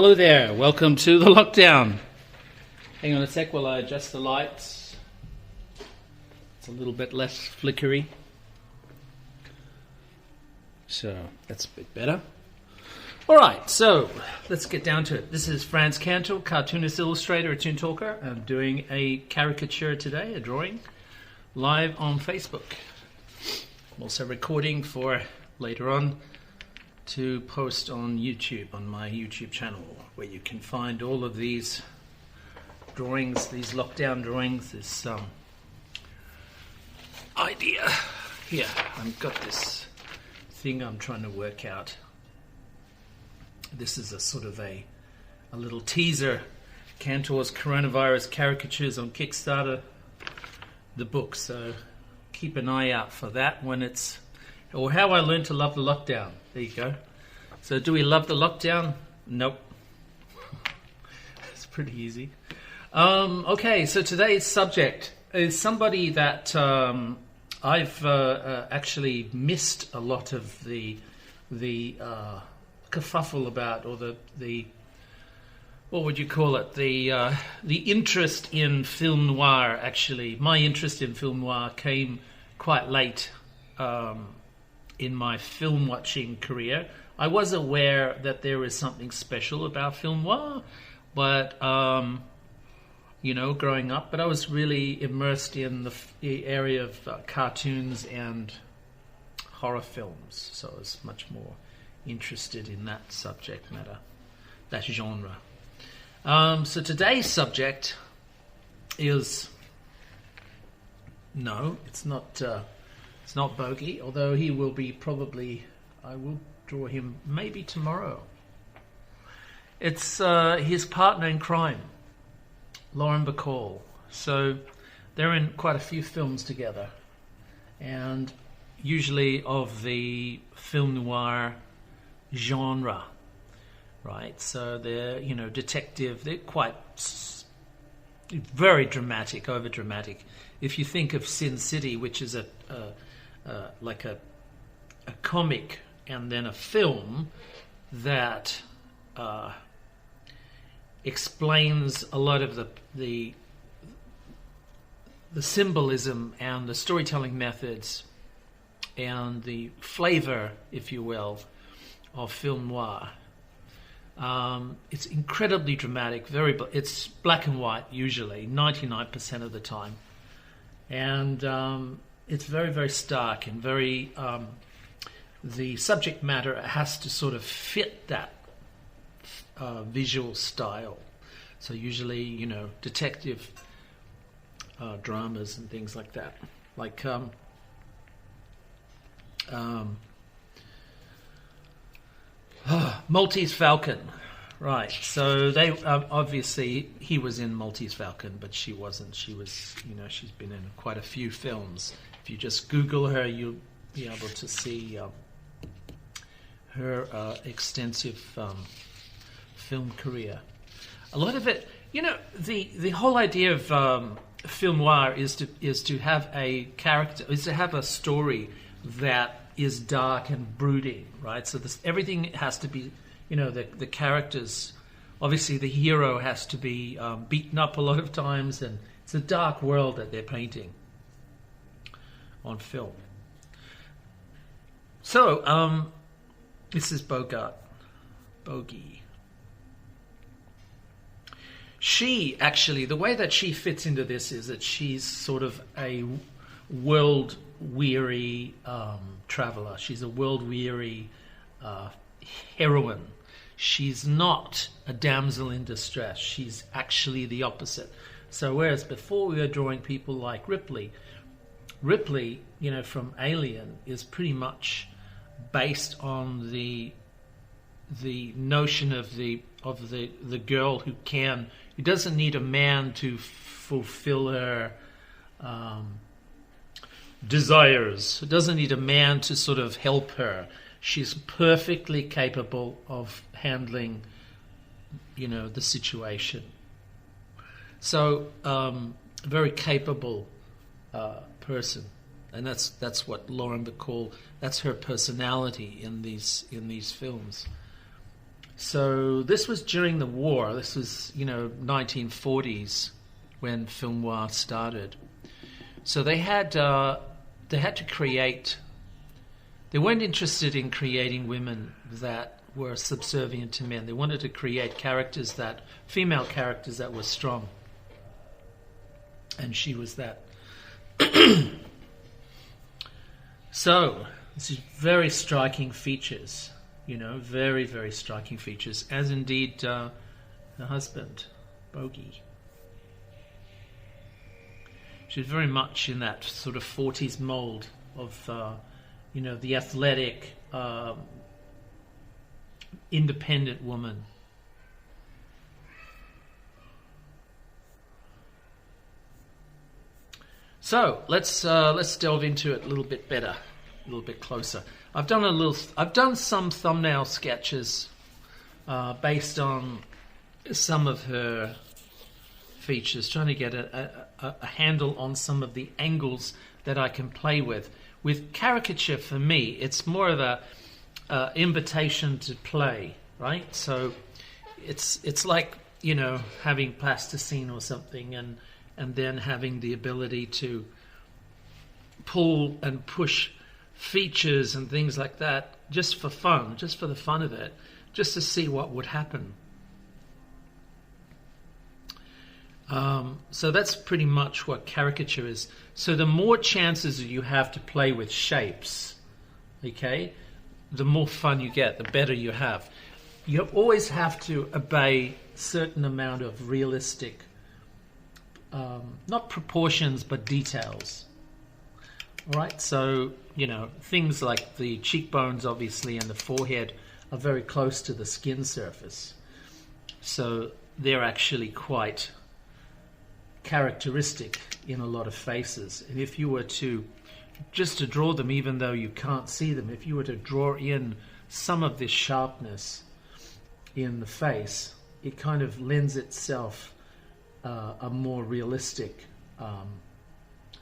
Hello there, welcome to the lockdown. Hang on a sec while I adjust the lights. It's a little bit less flickery. So that's a bit better. Alright, so let's get down to it. This is Frantz Kantor, cartoonist, illustrator, a toon talker. I'm doing a caricature today, a drawing, live on Facebook. I'm also recording for later on to post on YouTube, on my YouTube channel, where you can find all of these drawings, these lockdown drawings, this idea. Here, I've got this thing I'm trying to work out. This is a sort of a little teaser. Kantor's Coronavirus Caricatures on Kickstarter, the book. So keep an eye out for that when it's, or How I Learned to Love the Lockdown. There you go. So do we love the lockdown? Nope. It's pretty easy. Okay, so today's subject is somebody that I've actually missed a lot of the kerfuffle about, or the what would you call it? The interest in film noir. Actually, my interest in film noir came quite late in my film watching career. I was aware that there is something special about film noir, but growing up, but I was really immersed in the area of cartoons and horror films, so I was much more interested in that subject matter, that genre. So today's subject is, no, it's not Bogey, although he will be probably, I will draw him maybe tomorrow. It's his partner in crime, Lauren Bacall. So they're in quite a few films together, and usually of the film noir genre, right? So they're, detective, they're quite very dramatic, over dramatic. If you think of Sin City, which is like a comic and then a film that explains a lot of the symbolism and the storytelling methods and the flavor, if you will, of film noir. It's incredibly dramatic, it's black and white usually, 99% of the time. And it's very, very stark and very, the subject matter has to sort of fit that visual style. So usually, detective dramas and things like that. Like Maltese Falcon. Right, so they obviously he was in Maltese Falcon, but she wasn't. She was, she's been in quite a few films. If you just Google her, you'll be able to see her extensive film career. A lot of it, the whole idea of film noir is to have a character, is to have a story that is dark and brooding, right? So everything has to be, the characters, obviously the hero has to be beaten up a lot of times, and it's a dark world that they're painting on film. So, this is Bogey. She actually, the way that she fits into this is that she's sort of a world-weary traveler. She's a world-weary heroine. She's not a damsel in distress. She's actually the opposite. So whereas before we were drawing people like Ripley, from Alien is pretty much based on the notion of the girl who doesn't need a man to fulfill her desires. Who doesn't need a man to sort of help her. She's perfectly capable of handling, the situation. So, a very capable person, and that's what Lauren Bacall. That's her personality in these films. So this was during the war. This was, 1940s when Film Noir started. So they had to create. They weren't interested in creating women that were subservient to men. They wanted to create female characters that were strong. And she was that. So, this is very striking features, very, very striking features, as indeed her husband, Bogey. She's very much in that sort of 40s mold of, the athletic, independent woman. So let's delve into it a little bit better, a little bit closer. I've done some thumbnail sketches based on some of her features, trying to get a handle on some of the angles that I can play with. With caricature, for me, it's more of a invitation to play, right? So it's like having plasticine or something, and then having the ability to pull and push features and things like that just for fun, just for the fun of it, just to see what would happen. So that's pretty much what caricature is. So the more chances you have to play with shapes, okay, the more fun you get, the better you have. You always have to obey a certain amount of realistic not proportions, but details. All right, so, things like the cheekbones, obviously, and the forehead are very close to the skin surface. So they're actually quite characteristic in a lot of faces. And if you were to draw them, even though you can't see them, if you were to draw in some of this sharpness in the face, it kind of lends itself a more realistic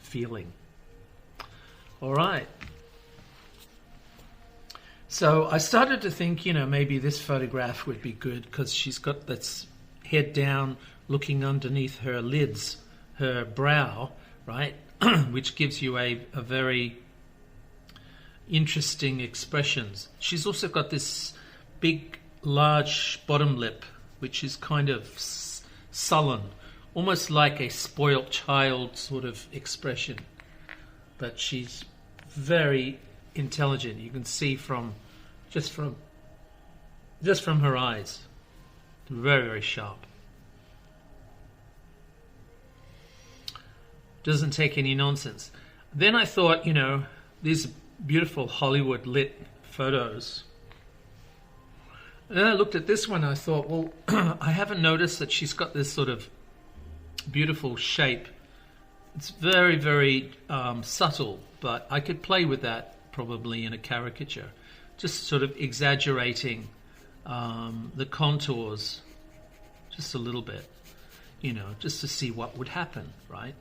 feeling. All right. So I started to think, maybe this photograph would be good because she's got this head down, looking underneath her lids, her brow, right, which gives you a very interesting expressions. She's also got this big, large bottom lip, which is kind of sullen, almost like a spoilt child sort of expression. But she's very intelligent. You can see just from her eyes, very, very sharp. Doesn't take any nonsense. Then I thought, these beautiful Hollywood lit photos. And then I looked at this one, I thought, well, I haven't noticed that she's got this sort of beautiful shape. It's very, very subtle, but I could play with that probably in a caricature. Just sort of exaggerating the contours just a little bit, just to see what would happen, right?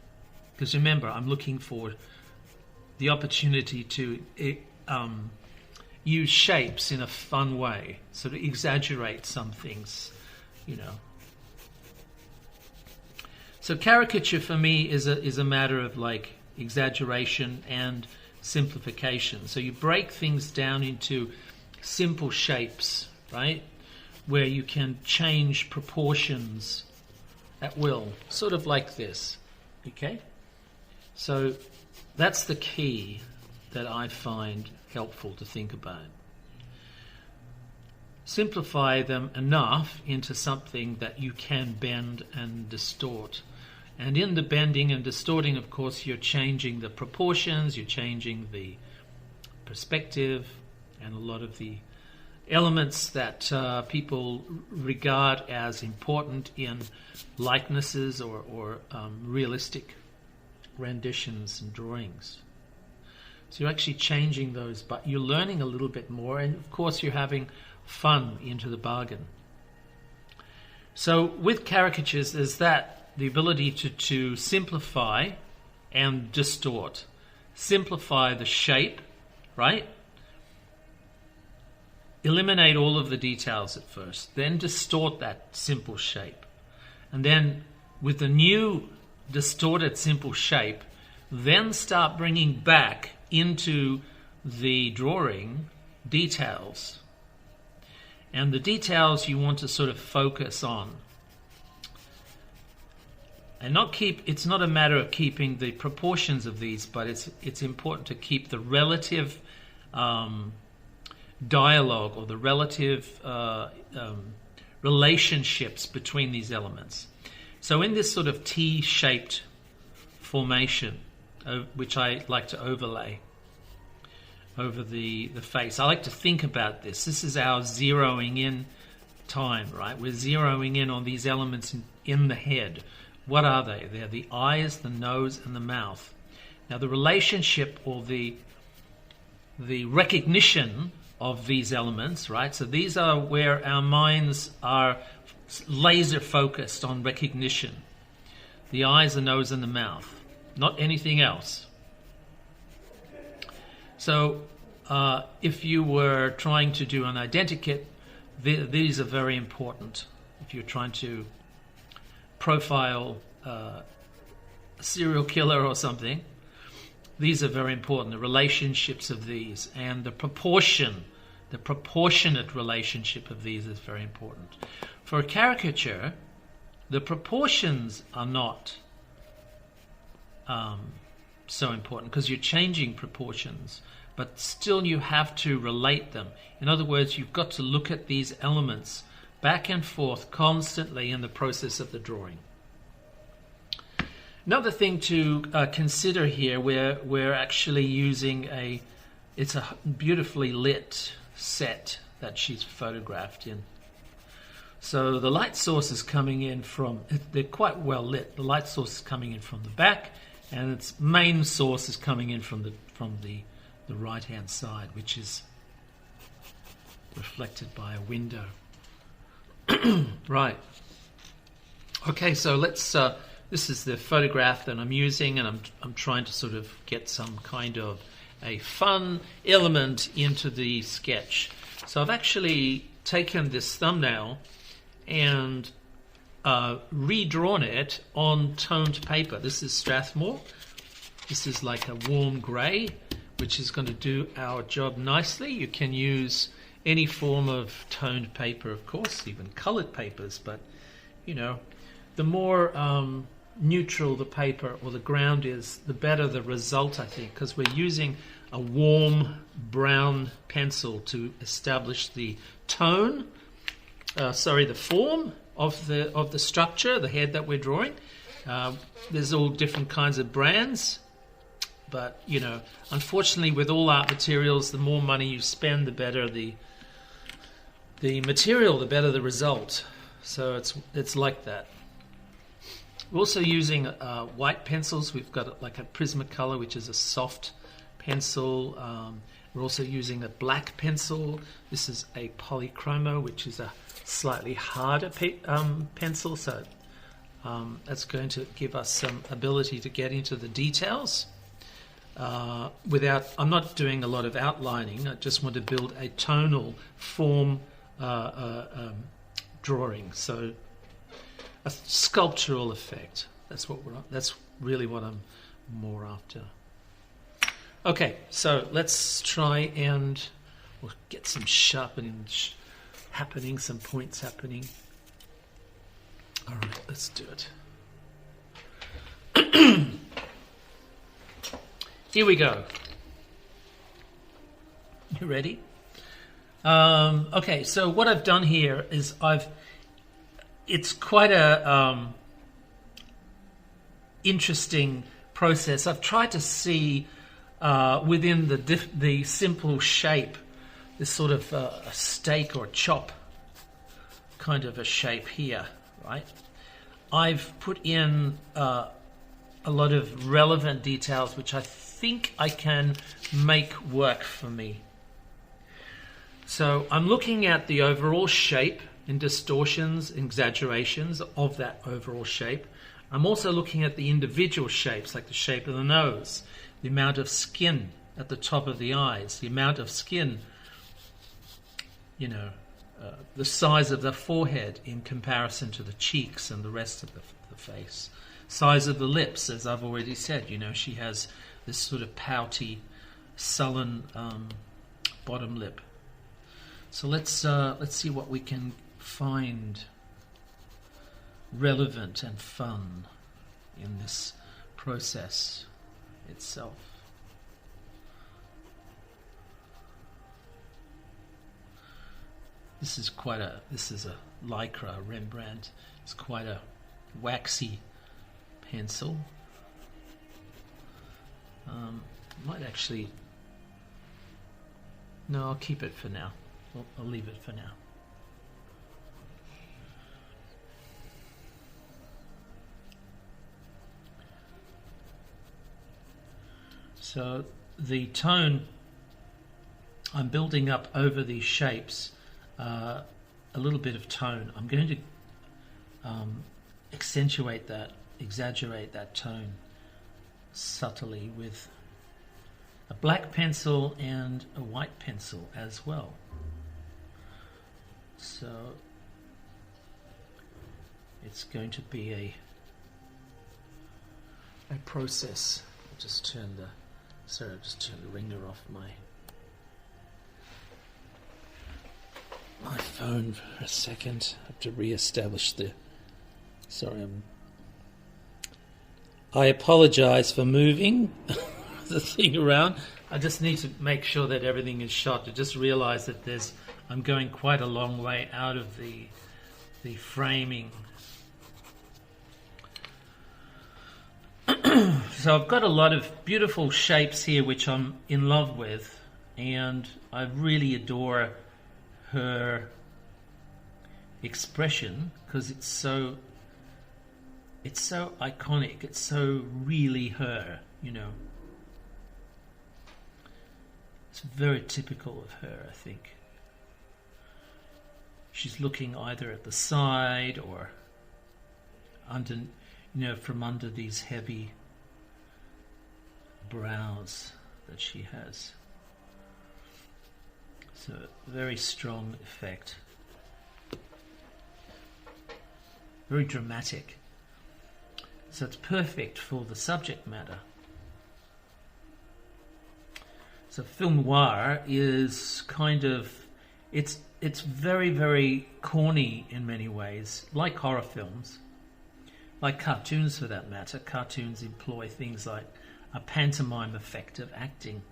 Because remember, I'm looking for the opportunity to use shapes in a fun way, sort of exaggerate some things, So caricature for me is a matter of like exaggeration and simplification. So you break things down into simple shapes, right? Where you can change proportions at will, sort of like this, okay? So that's the key that I find helpful to think about. Simplify them enough into something that you can bend and distort. And in the bending and distorting, of course, you're changing the proportions, you're changing the perspective, and a lot of the elements that people regard as important in likenesses or realistic renditions and drawings. So you're actually changing those, but you're learning a little bit more, and of course you're having fun into the bargain. So with caricatures, there's the ability to simplify and distort. Simplify the shape, right? eliminate all of the details at first, then distort that simple shape. And then with the new distorted simple shape, then start bringing back into the drawing details. And the details you want to sort of focus on. And it's not a matter of keeping the proportions of these, but it's important to keep the relative dialogue or the relative relationships between these elements. So in this sort of T-shaped formation, which I like to overlay over the face, I like to think about this. This is our zeroing in time, right? We're zeroing in on these elements in the head. What are they? They're the eyes, the nose, and the mouth. Now the relationship or the recognition of these elements, right? So these are where our minds are laser focused on recognition. The eyes, the nose, and the mouth. Not anything else. So if you were trying to do an identikit, these are very important. If you're trying to profile a serial killer or something, these are very important. The relationships of these and the proportionate relationship of these is very important. For a caricature, the proportions are not so important because you're changing proportions, but still you have to relate them. In other words, you've got to look at these elements back and forth constantly in the process of the drawing. Another thing to consider here, we're actually using it's a beautifully lit set that she's photographed in. So the light source is coming in they're quite well lit. The light source is coming in from the back, and its main source is coming in from the right-hand side, which is reflected by a window. Right. Okay, so let's. This is the photograph that I'm using, and I'm trying to sort of get some kind of a fun element into the sketch. So I've actually taken this thumbnail and redrawn it on toned paper. This is Strathmore. This is like a warm grey, which is going to do our job nicely. You can use any form of toned paper, of course, even coloured papers, but the more neutral the paper or the ground is, the better the result, I think, because we're using a warm brown pencil to establish the tone, the form of the structure, the head that we're drawing. There's all different kinds of brands, but unfortunately, with all art materials, the more money you spend, the better the material, the better the result. So it's like that. We're also using white pencils. We've got like a Prismacolor, which is a soft pencil. We're also using a black pencil. This is a Polychromo, which is a slightly harder pencil. So that's going to give us some ability to get into the details. I'm not doing a lot of outlining. I just want to build a tonal form drawing. So a sculptural effect. That's really what I'm more after. Okay, so let's try and we'll get some sharpening happening, some points happening. All right, let's do it. Here we go. You ready? Okay, so what I've done here is it's quite a interesting process. I've tried to see within the simple shape, this sort of a steak or a chop kind of a shape here, right? I've put in a lot of relevant details which I think I can make work for me. So I'm looking at the overall shape and distortions, exaggerations of that overall shape. I'm also looking at the individual shapes, like the shape of the nose, the amount of skin at the top of the eyes, the amount of skin the size of the forehead in comparison to the cheeks and the rest of the face. Size of the lips, as I've already said, she has this sort of pouty, sullen bottom lip. So let's see what we can find relevant and fun in this process itself. This is a Lycra Rembrandt. It's quite a waxy pencil. Might actually, no, I'll keep it for now. I'll leave it for now. So the tone I'm building up over these shapes, a little bit of tone. I'm going to exaggerate that tone subtly with a black pencil and a white pencil as well. So it's going to be a process. I'll just turn the ringer off my phone for a second. I have to re-establish I apologize for moving the thing around. I just need to make sure that everything is shot. I just realize that I'm going quite a long way out of the framing. So I've got a lot of beautiful shapes here which I'm in love with, and I really adore her expression because it's so iconic. It's so really her, It's very typical of her, I think. She's looking either at the side or under, from under these heavy brows that she has. So very strong effect. Very dramatic. So it's perfect for the subject matter. So film noir is kind of, it's very, very corny in many ways, like horror films, like cartoons for that matter. Cartoons employ things like a pantomime effect of acting,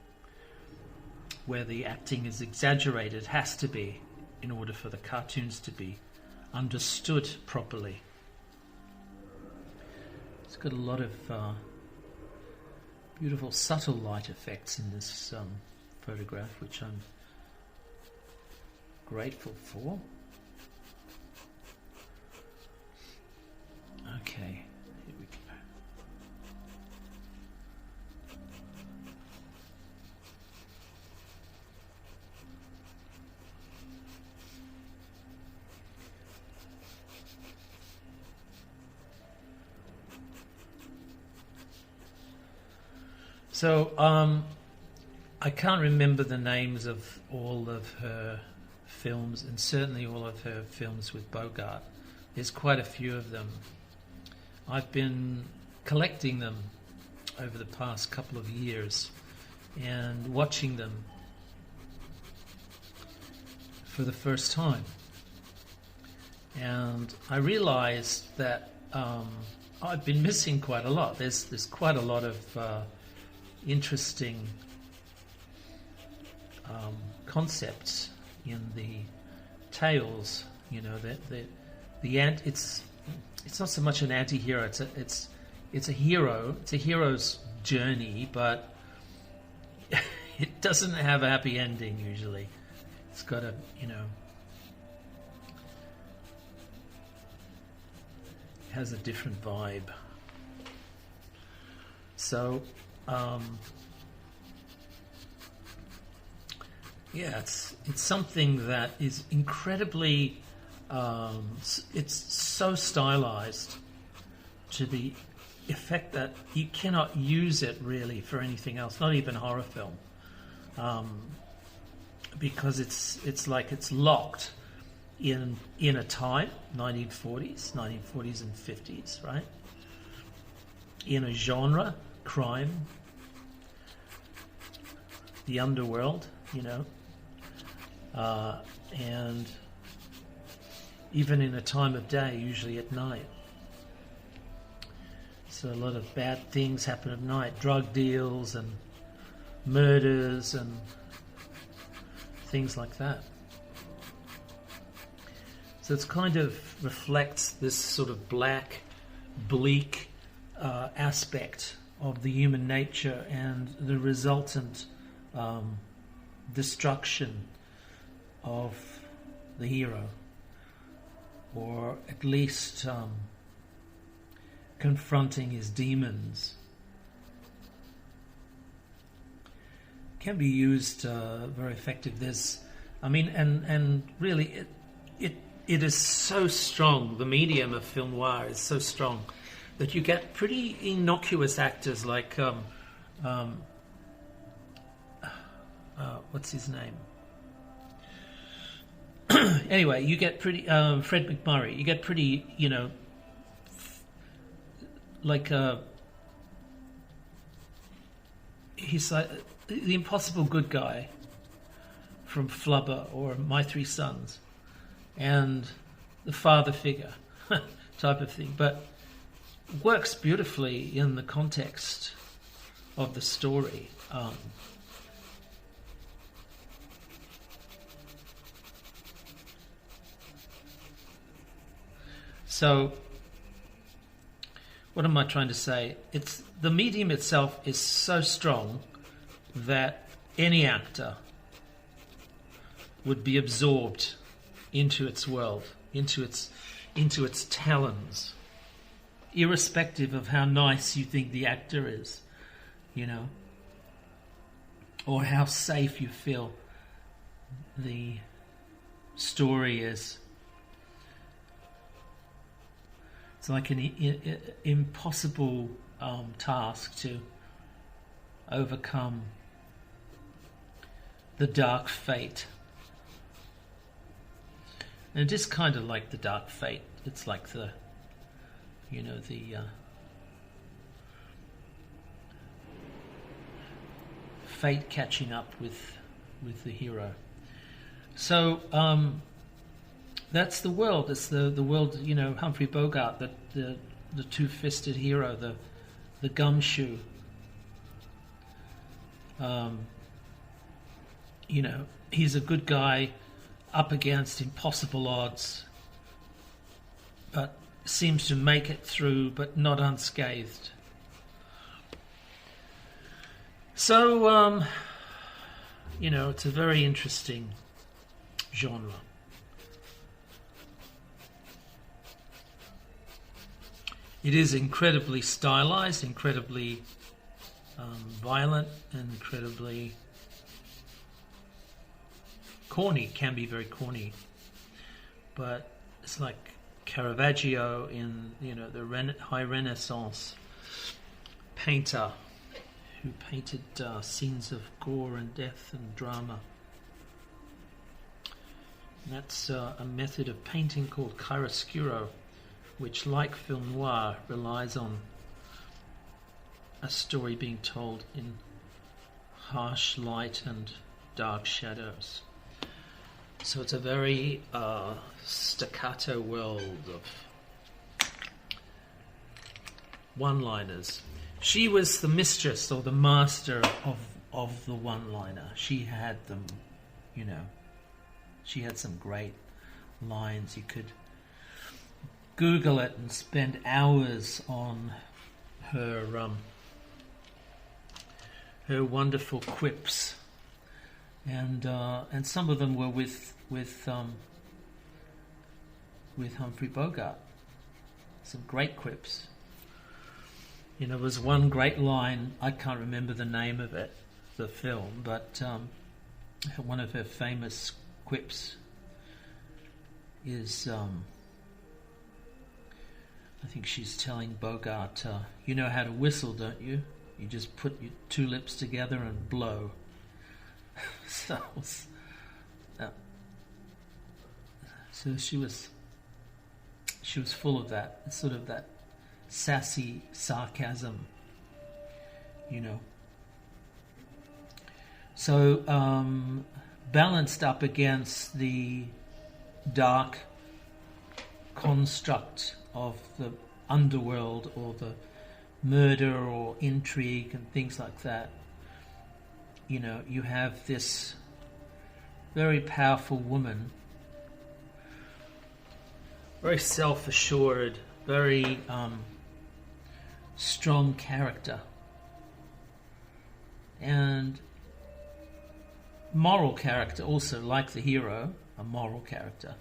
where the acting is exaggerated, has to be, in order for the cartoons to be understood properly. It's got a lot of beautiful subtle light effects in this photograph, which I'm grateful for. Okay, here we go. So, I can't remember the names of all of her films, and certainly all of her films with Bogart. There's quite a few of them. I've been collecting them over the past couple of years and watching them for the first time. And I realized that I've been missing quite a lot. There's quite a lot of interesting concepts in the tales. It's not so much an anti-hero. It's a hero. It's a hero's journey, but it doesn't have a happy ending usually. It's got a has a different vibe. So it's something that is incredibly it's so stylized to the effect that you cannot use it really for anything else, not even horror film. because it's like it's locked in a time, 1940s and 50s, right? In a genre, crime, the underworld, and even in a time of day, usually at night. So a lot of bad things happen at night, drug deals and murders and things like that. So it's kind of reflects this sort of black, bleak aspect of the human nature and the resultant destruction of the hero, or at least confronting his demons. Can be used very effective. And really it is so strong. The medium of film noir is so strong that you get pretty innocuous actors like what's his name? Anyway, you get pretty Fred McMurray. You get pretty, he's like the impossible good guy from Flubber or My Three Sons, and the father figure type of thing, but works beautifully in the context of the story. So, what am I trying to say? It's the medium itself is so strong that any actor would be absorbed into its world, into its talons, irrespective of how nice you think the actor is, or how safe you feel the story is. It's like an impossible task to overcome the dark fate. And it is kind of like the dark fate. It's like the fate catching up with the hero. So that's the world. It's the world, Humphrey Bogart, the two-fisted hero, the gumshoe. He's a good guy up against impossible odds, but seems to make it through, but not unscathed. So, it's a very interesting genre. It is incredibly stylized, incredibly violent, and incredibly corny. Can be very corny, but it's like Caravaggio in the High Renaissance painter who painted scenes of gore and death and drama. And that's a method of painting called chiaroscuro, which, like film noir, relies on a story being told in harsh light and dark shadows. So it's a very staccato world of one-liners. She was the mistress or the master of the one-liner. She had them, she had some great lines. You could Google it and spend hours on her wonderful quips, and some of them were with Humphrey Bogart. Some great quips. There was one great line. I can't remember the name of it, the film, but one of her famous quips is. I think she's telling Bogart, you know how to whistle, don't you? You just put your two lips together and blow. So So she was full of that, sort of that sassy sarcasm, you know. So balanced up against the dark construct of the underworld or the murder or intrigue and things like that, you know, you have this very powerful woman, very self-assured, very strong character, and moral character also, like the hero, a moral character.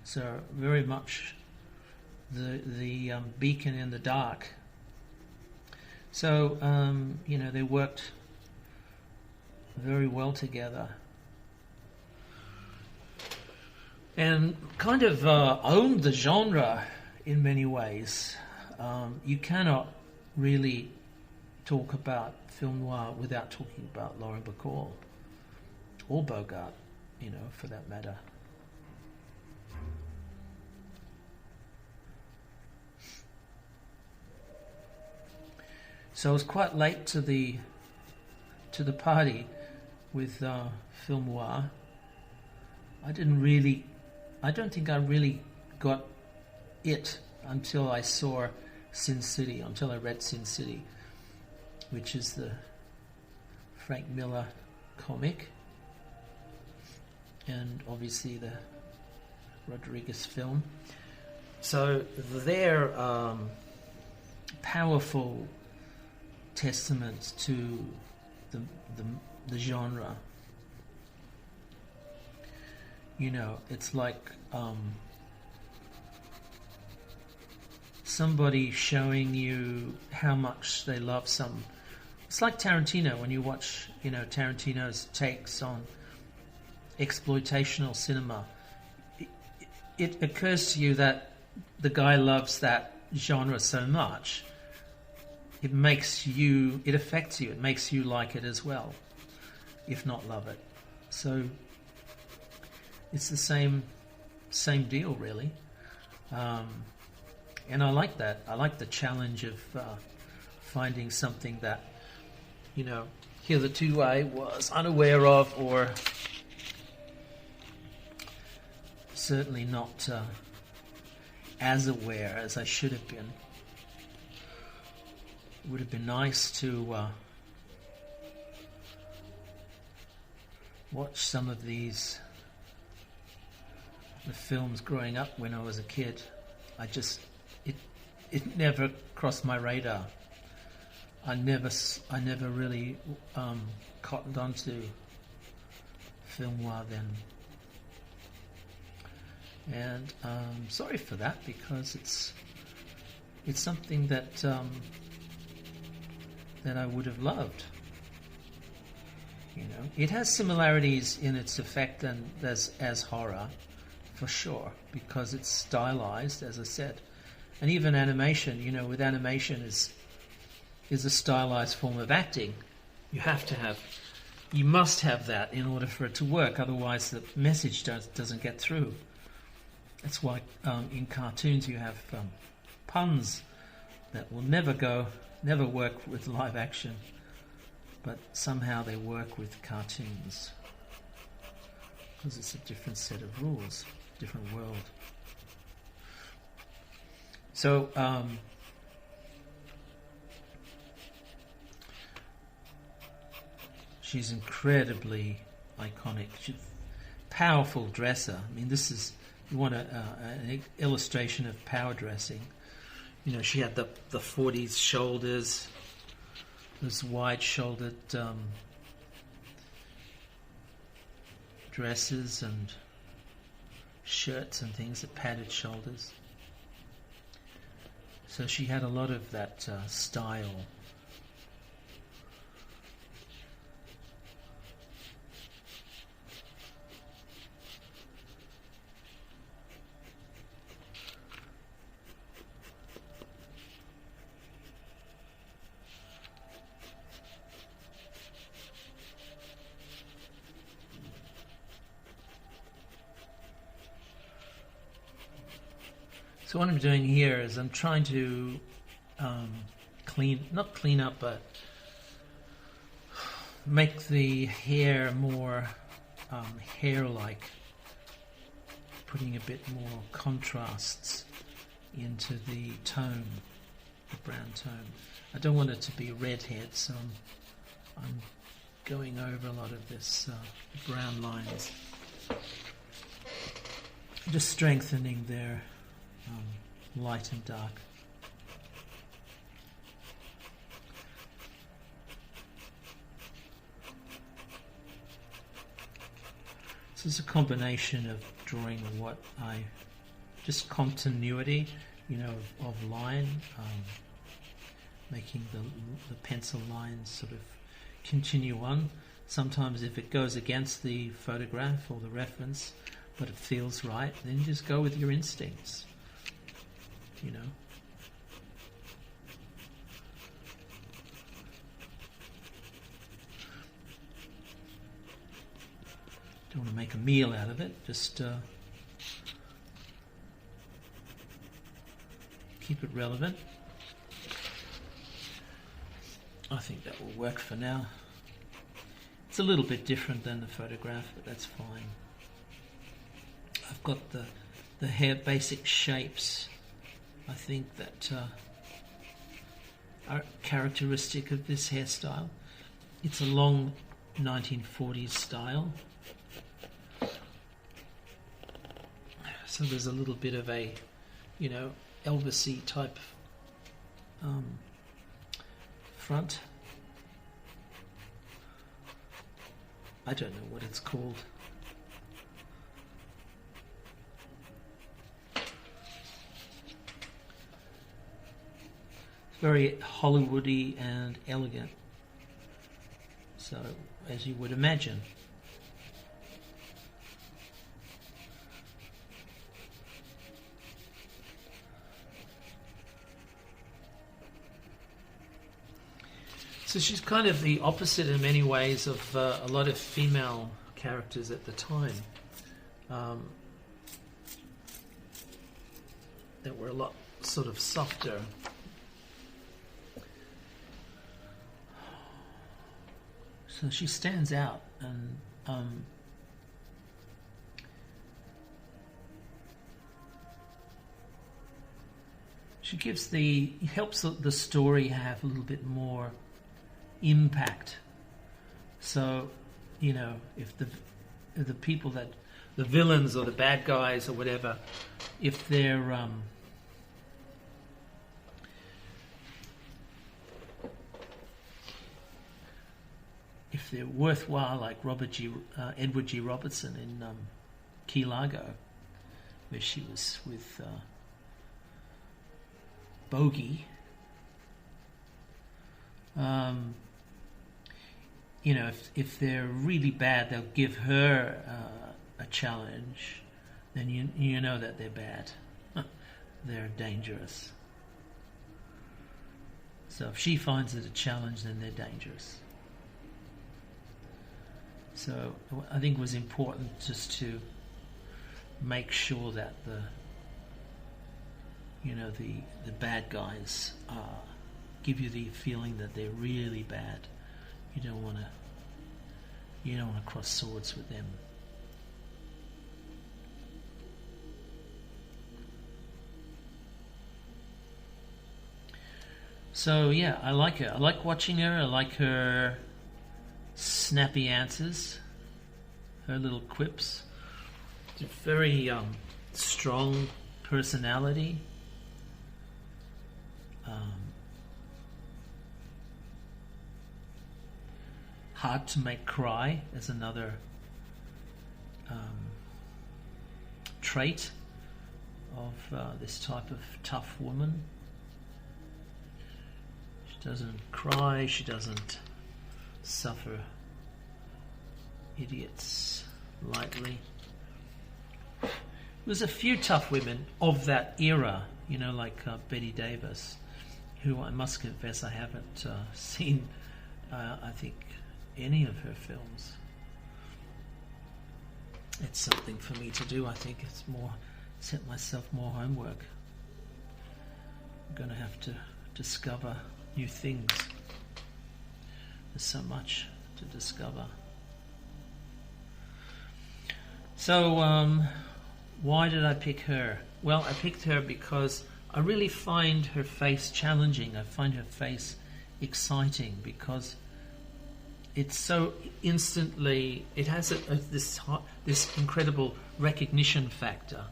So very much the beacon in the dark. So you know, they worked very well together and kind of owned the genre in many ways. You cannot really talk about film noir without talking about Lauren Bacall or Bogart, you know, for that matter. So I was quite late to the party with film noir. I don't think I really got it until I saw Sin City, until I read Sin City, which is the Frank Miller comic, and obviously the Rodriguez film. So they're powerful testaments to the genre. You know, it's like somebody showing you how much they love some. It's like Tarantino, when you watch, you know, Tarantino's takes on exploitational cinema. It occurs to you that the guy loves that genre so much, it affects you, it makes you like it as well, if not love it. So it's the same deal, really. And I like that. I like the challenge of finding something that, you know, hitherto I was unaware of, or certainly not as aware as I should have been. It would have been nice to watch some of the films growing up when I was a kid. It never crossed my radar. I never really cottoned onto film noir then, and sorry for that, because it's something that that I would have loved. You know, it has similarities in its effect and as horror, for sure, because it's stylized, as I said. And even animation, you know, with animation is a stylized form of acting. You must have that in order for it to work, otherwise the message doesn't get through. That's why in cartoons you have puns that will never work with live action, but somehow they work with cartoons, because it's a different set of rules, different world. So she's incredibly iconic. She's a powerful dresser. I mean, you want an illustration of power dressing. You know, she had the 40s shoulders, those wide-shouldered dresses and shirts and things that padded shoulders. So she had a lot of that style. So what I'm doing here is I'm trying to not clean up, but make the hair more hair-like, putting a bit more contrasts into the tone, the brown tone. I don't want it to be redhead, so I'm going over a lot of this brown lines, just strengthening their light and dark. So it's a combination of drawing just continuity, of line, making the pencil lines sort of continue on. Sometimes if it goes against the photograph or the reference, but it feels right, then you just go with your instincts, Don't want to make a meal out of it, just keep it relevant. I think that will work for now. It's a little bit different than the photograph, but that's fine. I've got the hair basic shapes, I think, that are characteristic of this hairstyle. It's a long 1940s style. So there's a little bit of a, Elvis-y type front. I don't know what it's called. It's very Hollywoody and elegant. So, as you would imagine. So she's kind of the opposite in many ways of a lot of female characters at the time that were a lot sort of softer. So she stands out, and she helps the story have a little bit more impact. So, if the people the villains or the bad guys or whatever, if they're worthwhile, like Edward G. Robertson in Key Largo, where she was with Bogey. If they're really bad, they'll give her a challenge. Then you know that they're bad. They're dangerous. So if she finds it a challenge, then they're dangerous. So I think it was important just to make sure that the bad guys give you the feeling that they're really bad. You don't want to cross swords with them. So yeah, I like her. I like watching her. I like her snappy answers, her little quips. It's a very strong personality. Hard to make cry is another trait of this type of tough woman. She doesn't cry, she doesn't suffer idiots lightly. There was a few tough women of that era, like Betty Davis, who I must confess I haven't seen, I think, any of her films. It's something for me to do. I think it's more, set myself more homework. I'm going to have to discover new things. There's so much to discover. So, why did I pick her? Well, I picked her because I really find her face challenging. I find her face exciting because it's so instantly. It has this incredible recognition factor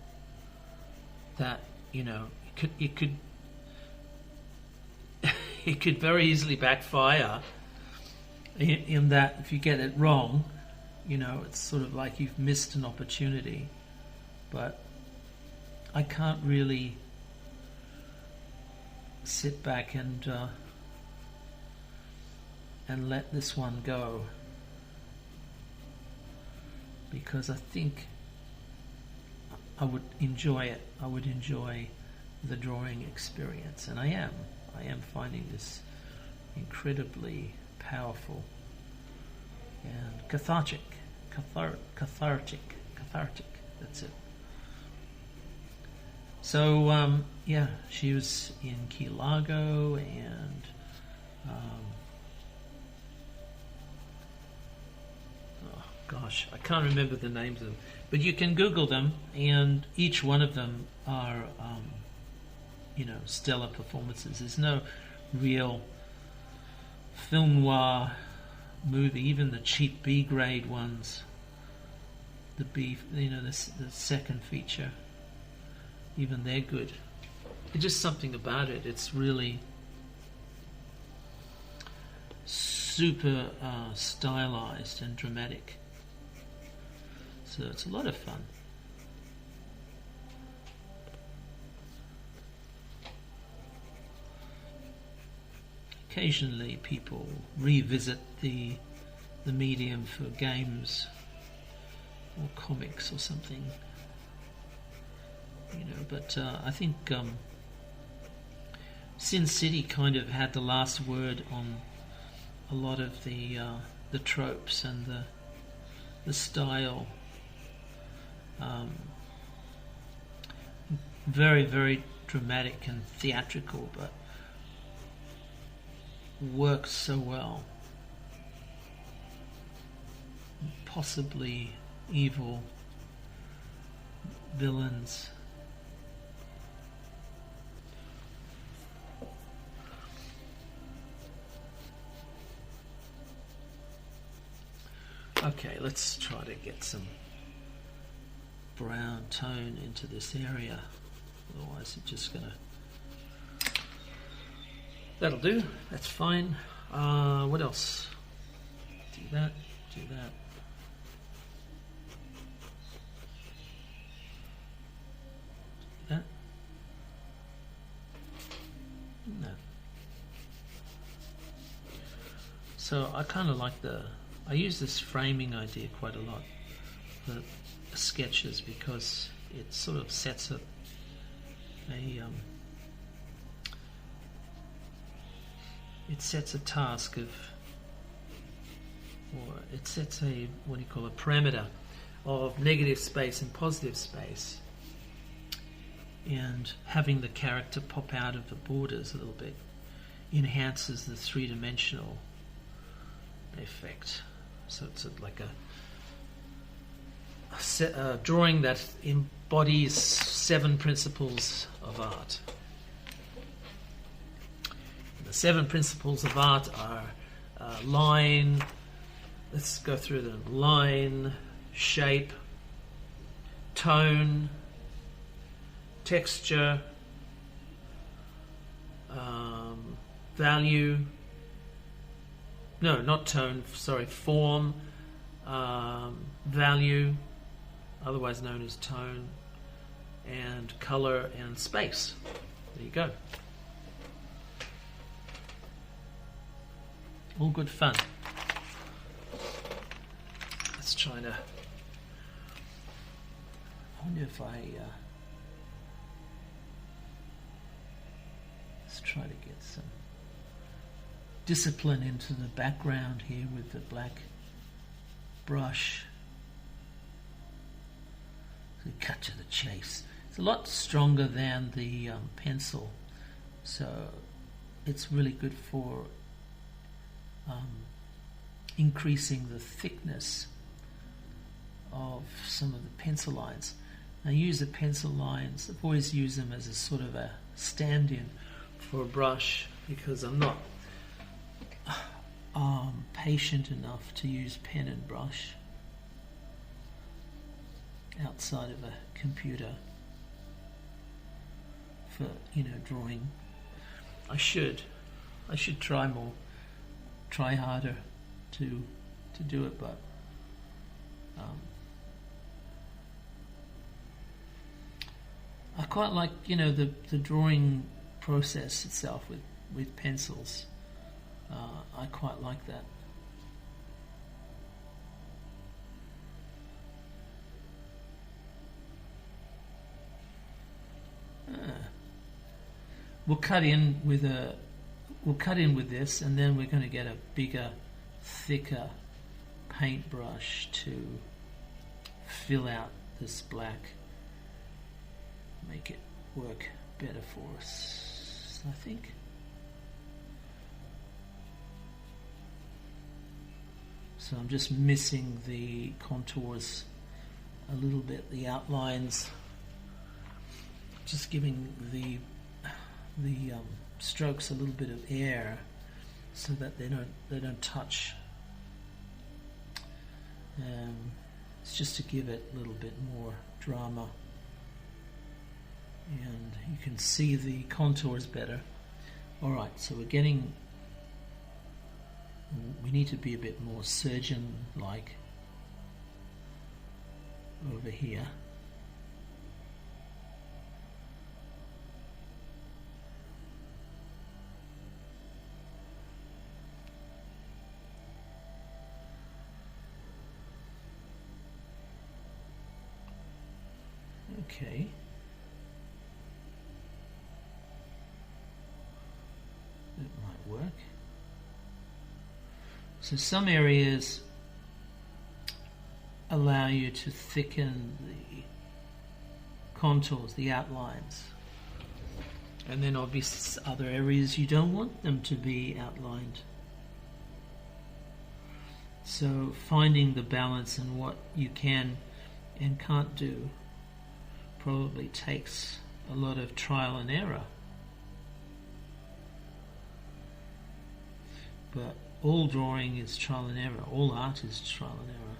that it could it could very easily backfire. In that, if you get it wrong, it's sort of like you've missed an opportunity. But I can't really sit back and let this one go, because I think I would enjoy it. I would enjoy the drawing experience, and I am finding this incredibly powerful and cathartic. That's it. So she was in Key Largo, and I can't remember the names of them, but you can Google them, and each one of them are stellar performances. There's no real film noir movie, even the cheap B grade ones, the second feature, even they're good. It's just something about it. It's really super stylized and dramatic. So it's a lot of fun. Occasionally people revisit the medium for games or comics or something, but I think Sin City kind of had the last word on a lot of the tropes and the style. Very, very dramatic and theatrical, but works so well. Possibly evil villains. Okay, let's try to get some brown tone into this area. Otherwise it's just gonna... That'll do. That's fine. What else? Do that. Do that. That. No. So I kind of like I use this framing idea quite a lot for sketches, because it sort of sets up it sets a task of, or it sets a parameter of negative space and positive space, and having the character pop out of the borders a little bit enhances the three-dimensional effect. So it's like a drawing that embodies 7 principles of art. The 7 principles of art are line, let's go through them: line, shape, tone, texture, value, no, not tone, sorry, form, value, otherwise known as tone, and color and space. There you go. All good fun. Let's try to... I wonder if let's try to get some discipline into the background here with the black brush. So cut to the chase. It's a lot stronger than the pencil. So it's really good for increasing the thickness of some of the pencil lines. I use the pencil lines, I've always used them as a sort of a stand-in for a brush, because I'm not patient enough to use pen and brush outside of a computer for, drawing. I should try harder to do it, but I quite like the drawing process itself with pencils. I quite like that. We'll cut in with this, and then we're going to get a bigger, thicker paintbrush to fill out this black, make it work better for us, I think. So I'm just missing the contours a little bit, the outlines, just giving the strokes a little bit of air so that they don't touch. It's just to give it a little bit more drama, and you can see the contours better. All right, so we need to be a bit more surgeon-like over here. Okay. That might work. So some areas allow you to thicken the contours, the outlines. And then obviously other areas you don't want them to be outlined. So finding the balance in what you can and can't do probably takes a lot of trial and error. But all drawing is trial and error. All art is trial and error.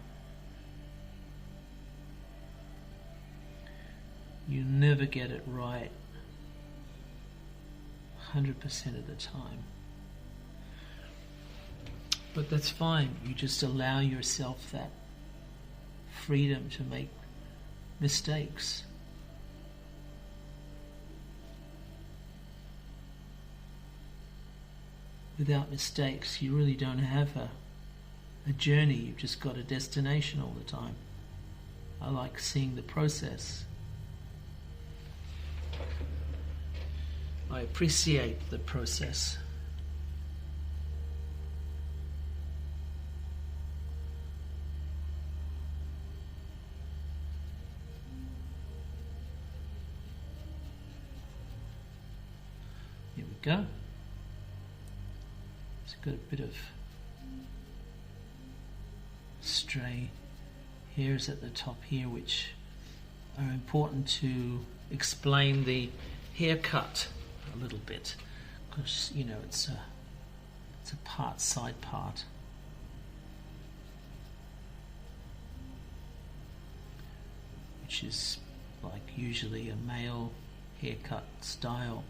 You never get it right 100% of the time. But that's fine. You just allow yourself that freedom to make mistakes. Without mistakes, you really don't have a journey. You've just got a destination all the time. I like seeing the process. I appreciate the process. Here we go. It's got a bit of stray hairs at the top here, which are important to explain the haircut a little bit, because it's a side part. Which is like usually a male haircut style.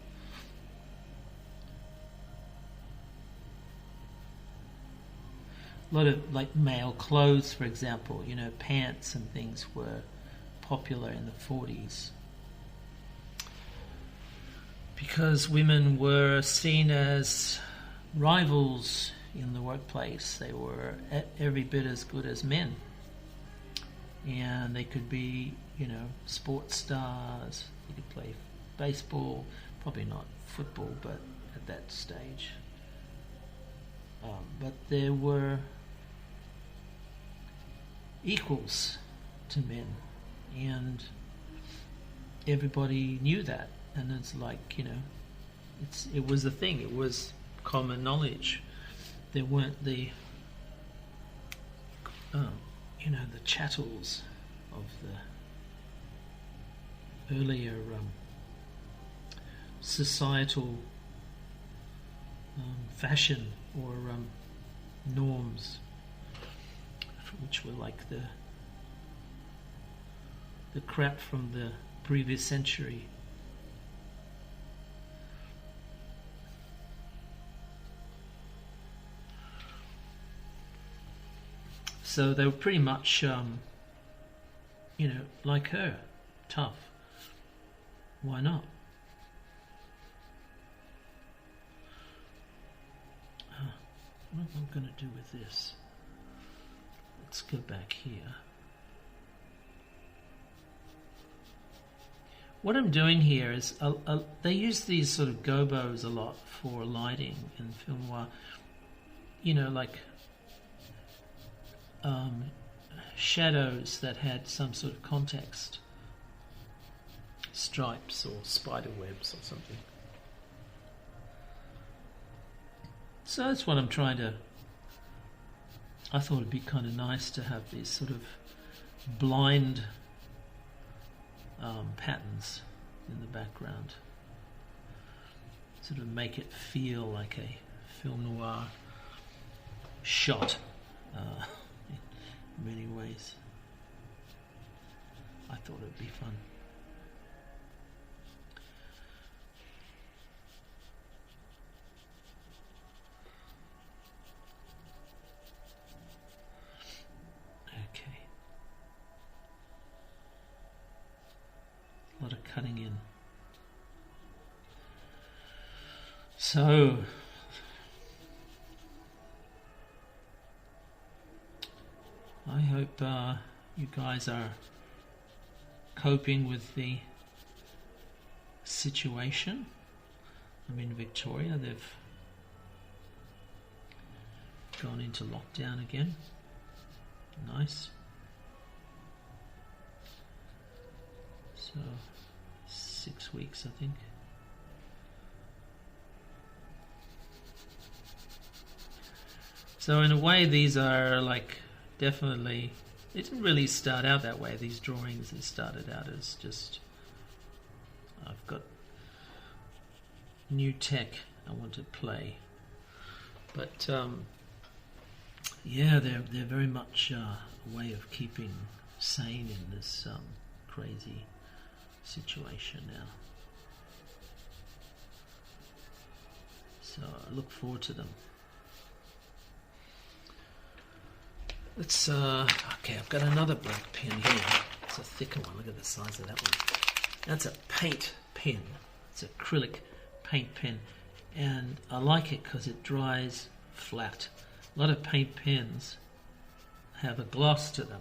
A lot of like male clothes, for example, pants and things were popular in the 40s because women were seen as rivals in the workplace. They were every bit as good as men, and they could be, sports stars. They could play baseball, probably not football, but at that stage. But there were equals to men, and everybody knew that. And it's like, it was the thing. It was common knowledge. There weren't the the chattels of the earlier societal fashion or norms, which were like the crap from the previous century. So they were pretty much, like her, tough. Why not? What am I going to do with this? Let's go back here. What I'm doing here is, they use these sort of gobos a lot for lighting in film noir. Like shadows that had some sort of context. Stripes or spider webs or something. So that's what I'm trying to... I thought it'd be kind of nice to have these sort of blind patterns in the background. Sort of make it feel like a film noir shot in many ways. I thought it'd be fun. Okay. A lot of cutting in. So I hope you guys are coping with the situation. I'm in Victoria. They've gone into lockdown again. Nice. So 6 weeks, I think. So in a way, these are like definitely, it didn't really start out that way. These drawings, they started out as just, I've got new tech I want to play. But yeah, they're very much a way of keeping sane in this crazy situation now. So I look forward to them. Let's, okay, I've got another black pen here. It's a thicker one. Look at the size of that one. That's a paint pen. It's an acrylic paint pen. And I like it because it dries flat. A lot of paint pens have a gloss to them,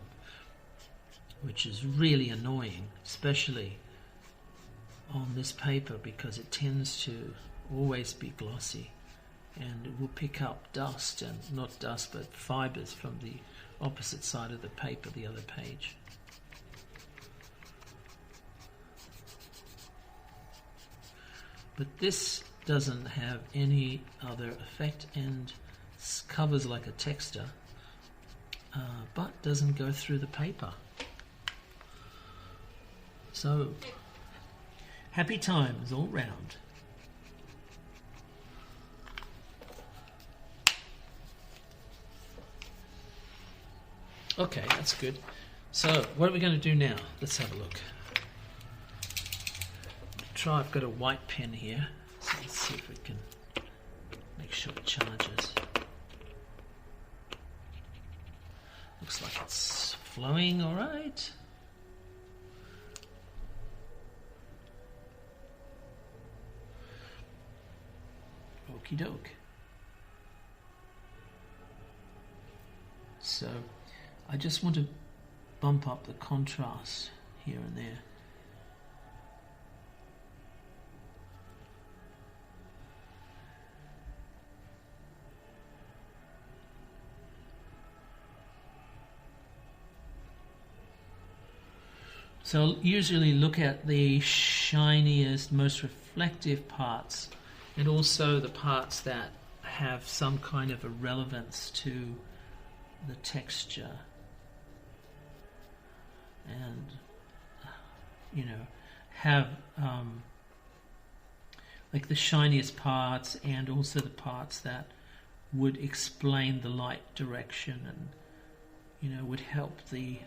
which is really annoying, especially on this paper, because it tends to always be glossy. And it will pick up dust, and not dust, but fibers from the opposite side of the paper, the other page. But this doesn't have any other effect and covers like a texture, but doesn't go through the paper. So, happy times all round. Okay, that's good. So, what are we going to do now? Let's have a look. I've got a white pen here, so let's see if we can make sure it charges. Looks like it's flowing all right. Okie doke. So I just want to bump up the contrast here and there. So I'll usually look at the shiniest, most reflective parts and also the parts that have some kind of a relevance to the texture, and have like the shiniest parts, and also the parts that would explain the light direction and would help the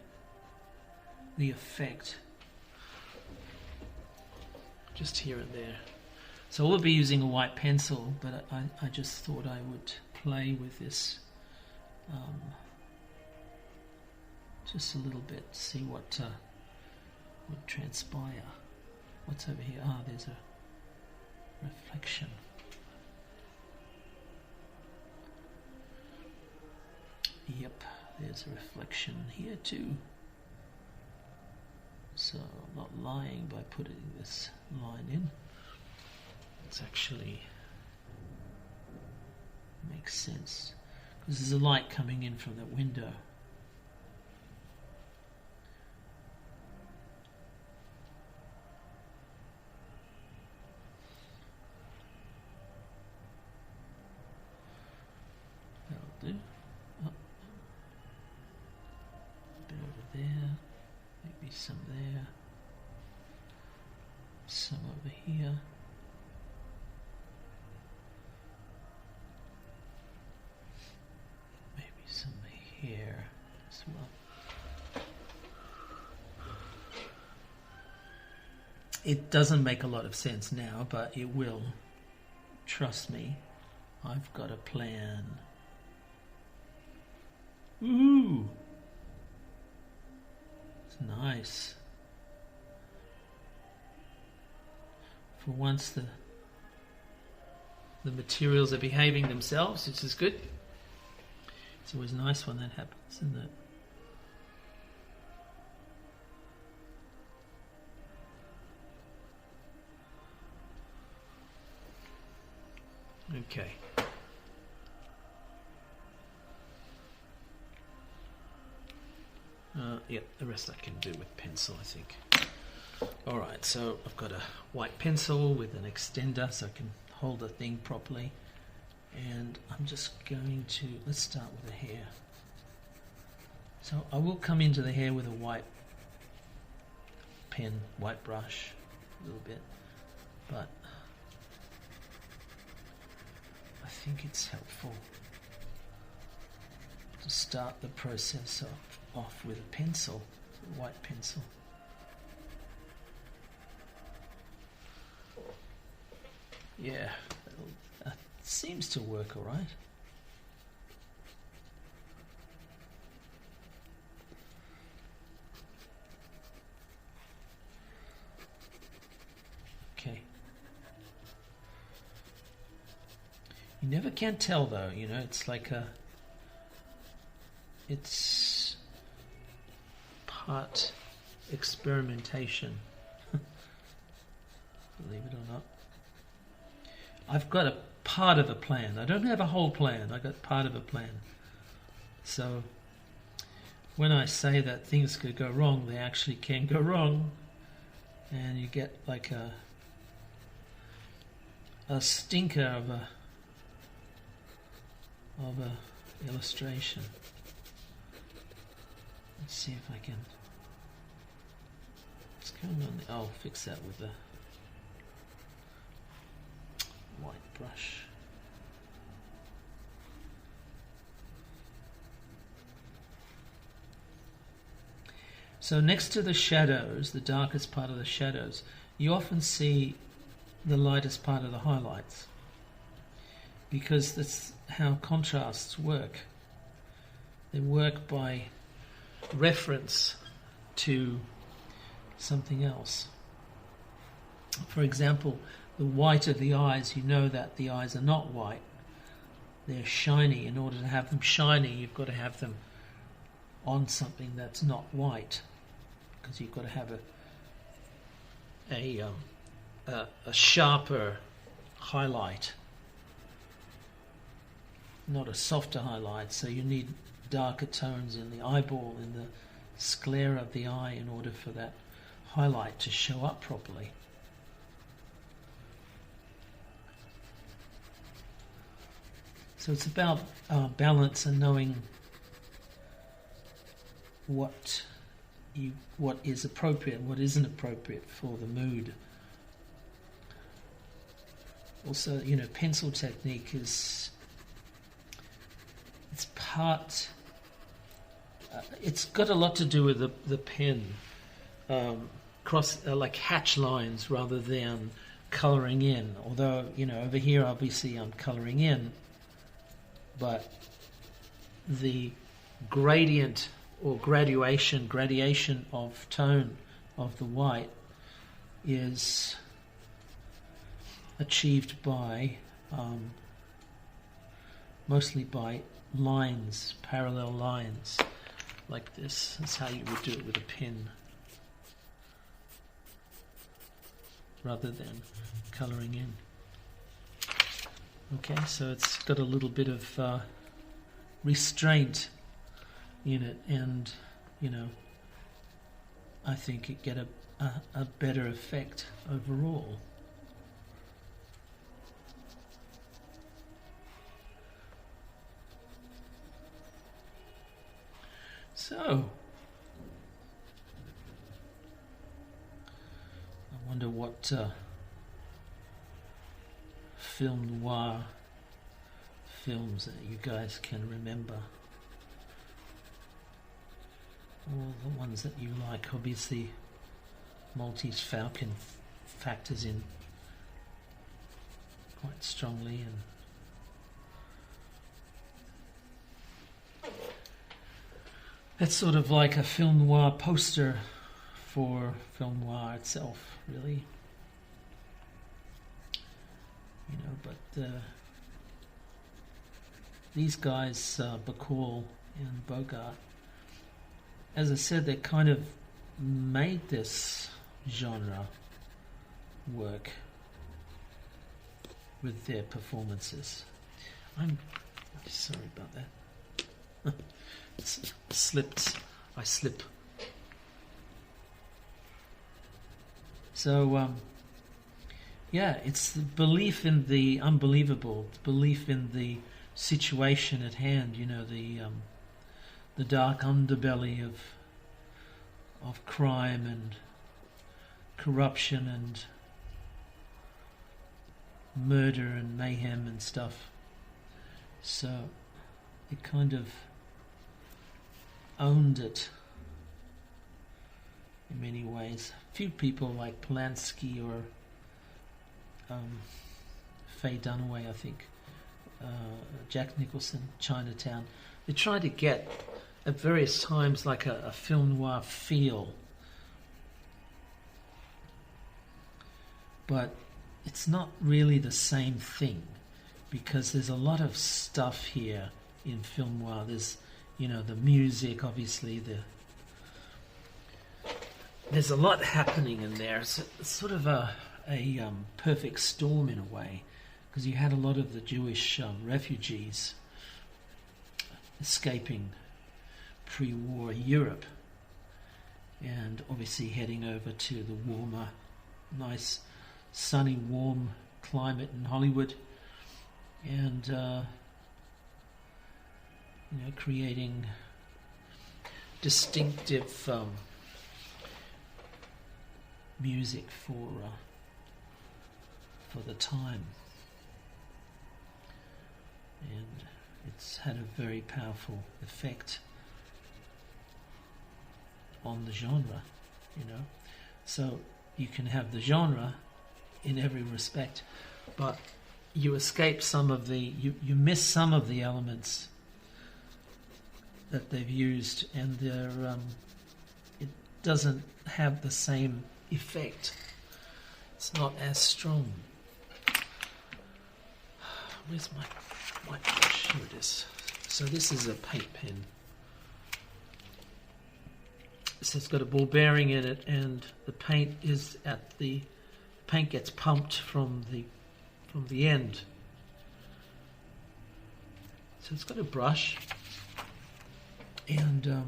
effect just here and there. So I'll be using a white pencil, but I just thought I would play with this just a little bit, see what would transpire. What's over here? Ah, there's a reflection. Yep, there's a reflection here too. So I'm not lying by putting this line in. It's actually makes sense because there's a light coming in from the window. That'll do. Oh. A bit over there, maybe some there, some over here. Some here as well. It doesn't make a lot of sense now, but it will. Trust me, I've got a plan. Ooh, it's nice. For once, the materials are behaving themselves, which is good. It's always nice when that happens, isn't it? Okay. Yep, the rest I can do with pencil, I think. Alright, so I've got a white pencil with an extender so I can hold the thing properly. And I'm just going to, let's start with the hair. So I will come into the hair with a white pen, white brush, a little bit, but I think it's helpful to start the process off with a pencil, a white pencil. Yeah. Seems to work all right. Okay. You never can tell though, it's like it's part experimentation. Believe it or not. I've got a part of a plan. I don't have a whole plan. I got part of a plan. So when I say that things could go wrong, they actually can go wrong, and you get like a stinker of a illustration. Let's see if I can. What's going on there? I'll fix that with the white brush. So next to the shadows, the darkest part of the shadows, you often see the lightest part of the highlights, because that's how contrasts work. They work by reference to something else. For example, the white of the eyes, you know that the eyes are not white. They're shiny. In order to have them shiny, you've got to have them on something that's not white, because you've got to have a sharper highlight, not a softer highlight. So you need darker tones in the eyeball, in the sclera of the eye, in order for that highlight to show up properly. So it's about balance and knowing what is appropriate and what isn't appropriate for the mood. Also, pencil technique it's got a lot to do with the pen, like hatch lines rather than colouring in. Although, over here obviously I'm colouring in, but the gradient or gradation of tone of the white is achieved by mostly by lines, parallel lines like this. That's how you would do it with a pen rather than colouring in. Okay, so it's got a little bit of restraint in it, and I think it get a better effect overall. So I wonder what film noir films that you guys can remember. All the ones that you like. Obviously, Maltese Falcon factors in quite strongly, and that's sort of like a film noir poster for film noir itself, really. But these guys, Bacall and Bogart, as I said, they kind of made this genre work with their performances. I'm sorry about that. I slip. So, it's the belief in the unbelievable, belief in the situation at hand, the dark underbelly of crime and corruption and murder and mayhem and stuff. So it kind of owned it in many ways. A few people like Polanski or Faye Dunaway, I think, Jack Nicholson, Chinatown, they tried to get at various times like a film noir feel, but it's not really the same thing, because there's a lot of stuff here in film noir. There's the music, obviously, there's a lot happening in there. It's sort of a perfect storm in a way, because you had a lot of the Jewish refugees escaping pre-war Europe and obviously heading over to the warmer, nice, sunny, warm climate in Hollywood, and creating distinctive music for the time, and it's had a very powerful effect on the genre, So you can have the genre in every respect, but you escape some of you miss some of the elements that they've used, and it doesn't have the same effect. It's not as strong. Where's my brush? Here it is. So this is a paint pen. So it's got a ball bearing in it, and the paint is paint gets pumped from the end. So it's got a brush, and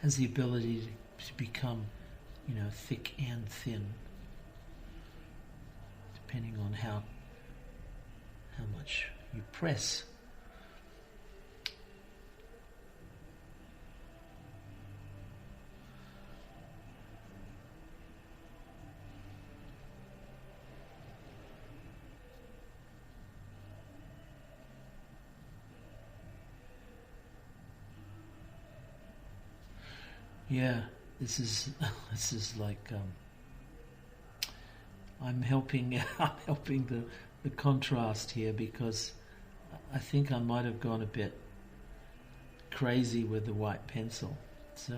has the ability to become, thick and thin. depending on how much you press. Yeah, this is like I'm helping the contrast here, because I think I might have gone a bit crazy with the white pencil. So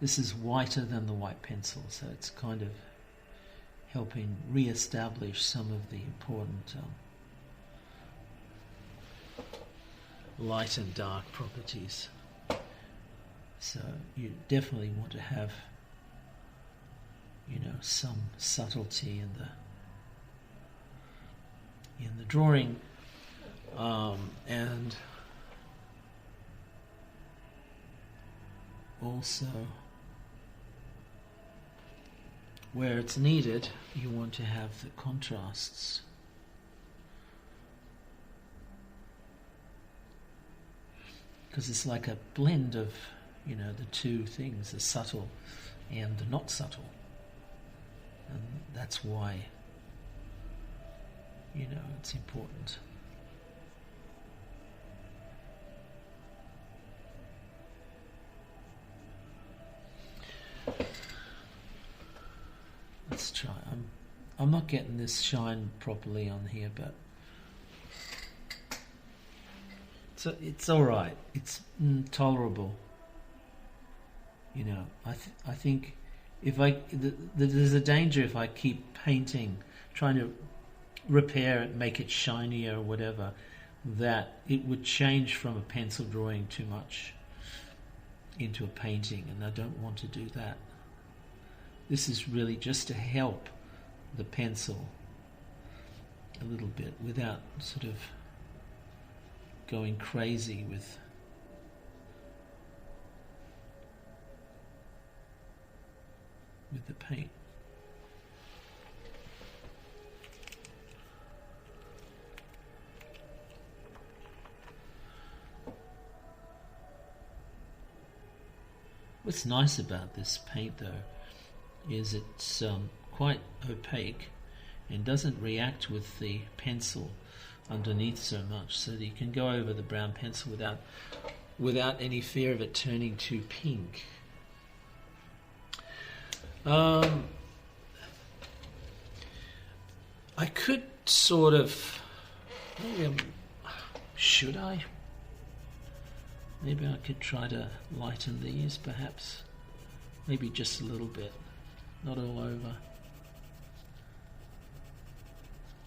this is whiter than the white pencil, so it's kind of helping re-establish some of the important light and dark properties. So you definitely want to have, some subtlety in the drawing, and also where it's needed, you want to have the contrasts. Because it's like a blend of the two things, the subtle and the not subtle. And that's why, it's important. Let's try. I'm not getting this shine properly on here, but it's all right. It's tolerable. I think there's a danger if I keep painting, trying to repair it, make it shinier or whatever, that it would change from a pencil drawing too much into a painting, and I don't want to do that. This is really just to help the pencil a little bit without sort of going crazy with the paint. What's nice about this paint, though, is it's quite opaque and doesn't react with the pencil underneath so much, so that you can go over the brown pencil without any fear of it turning too pink. I could sort of, should I? Maybe I could try to lighten these, perhaps. Maybe just a little bit, not all over.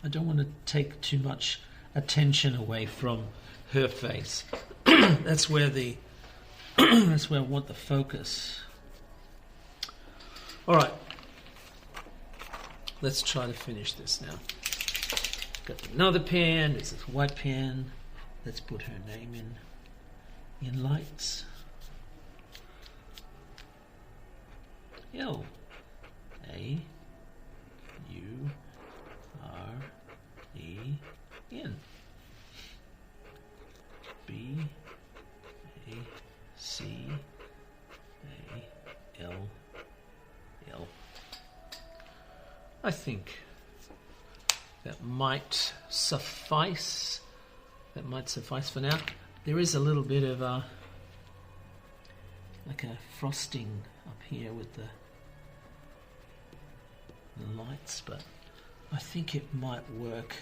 I don't want to take too much attention away from her face. That's where I want the focus. All right, let's try to finish this now. Got another pen. This is a white pen. Let's put her name in lights. L A U R E N B A C A L L. I think that might suffice. That might suffice for now. There is a little bit of like a frosting up here with the lights, but I think it might work.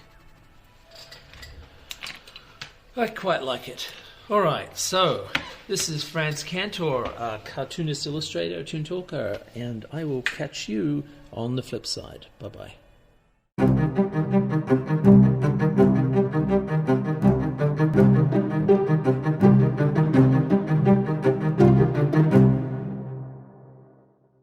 I quite like it. All right, so this is Frantz Kantor, a cartoonist, illustrator, toon talker, and I will catch you on the flip side. Bye-bye.